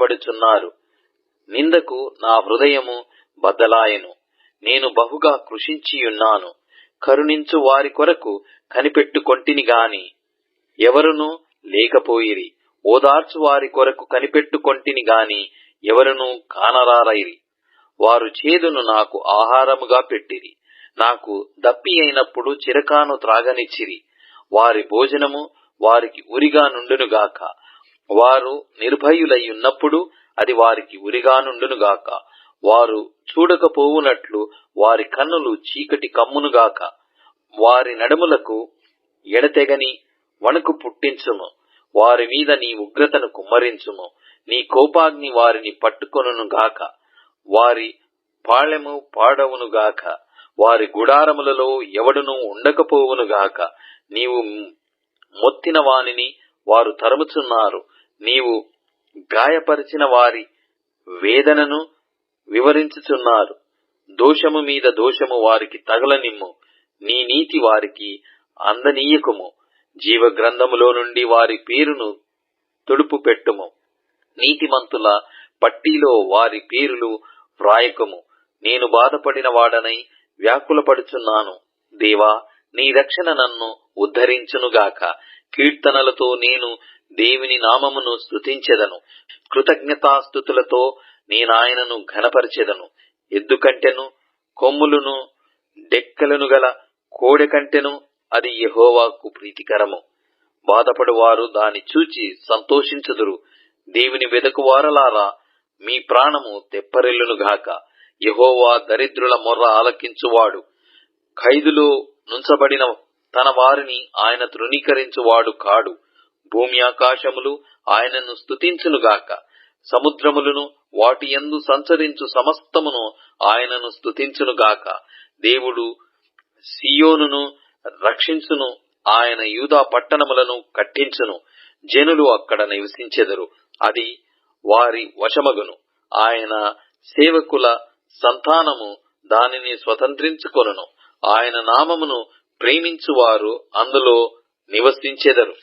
నిలబడుచున్నారు. నిందకు నా హృదయము బద్దలాయెను. నేను బహుగా కృషించియున్నాను. కరుణించు వారి కొరకు కనిపెట్టుకొంటిని గాని ఎవరునూ లేకపోయిరి. ఓదార్చు వారి కొరకు కనిపెట్టుకొంటిని గాని ఎవరునూ కానరారైరి. వారు చేదును నాకు ఆహారముగా పెట్టిరి. నాకు దప్పి అయినప్పుడు చిరకాను త్రాగనిచ్చిరి. వారి భోజనము వారికి ఉరిగా నుండునుగాక. వారు నిర్భయులయ్యున్నప్పుడు అది వారికి ఉరిగా నుండునుగాక. వారు చూడకపోవునట్లు వారి కన్నులు చీకటి కమ్మునుగాక. వారి నడుములకు ఎడతెగని వణుకు పుట్టించుము. వారి మీద నీ ఉగ్రతను కుమ్మరించుము. నీ కోపాగ్ని వారిని పట్టుకొనుగాక. వారి పాళెము పాడవునుగాక. వారి గుడారములలో ఎవడునూ ఉండకపోవునుగాక. నీవు మొత్తిన వానిని వారు తరుముచున్నారు. నీవు గాయపరిచిన వారి వేదనను వివరించుచున్నారు. దోషము మీద దోషము వారికి తగలనిమ్ము. నీ నీతి వారికి అందనీయకుము. జీవ గ్రంథములో నుండి వారి పేరును తుడుపు పెట్టుము. నీతిమంతుల పట్టీలో వారి పేరులు వ్రాయకము. నేను బాధపడిన వాడనై వ్యాకులపడుచున్నాను. దేవా, నీ రక్షణ నన్ను ఉద్ధరించునుగాక. కీర్తనలతో నేను దేవుని నామమును స్తుతించెదను. కృతజ్ఞతాస్తుతులతో నేనాయనను ఘనపరచెదను. ఎద్దు కంటెను కొమ్ములను డెక్కలను గల కోడె కంటెను అది యెహోవాకు ప్రీతికరము. బాధపడువారు దాని చూచి సంతోషించుదురు. దేవుని వెదకువారలారా, మీ ప్రాణము తెప్పరిల్లునుగాక. యెహోవా దరిద్రుల మొర్ర ఆలకించువాడు. ఖైదులో నుంచబడిన తన వారిని ఆయన తృణీకరించువాడు కాడు. భూమి ఆకాశములు ఆయనను స్తుతించునుగాక. సముద్రములను వాటి యందు సంచరించు సమస్తమును ఆయనను స్తుతించునుగాక. దేవుడు సియోనును రక్షించును. ఆయన యూదా పట్టణములను కట్టించును. జనులు అక్కడ నివసించెదరు. అది వారి వశమగును. ఆయన సేవకుల సంతానము దానిని స్వతంత్రించుకొనును. ఆయన నామమును ప్రేమించువారు అందులో నివసించెదరు.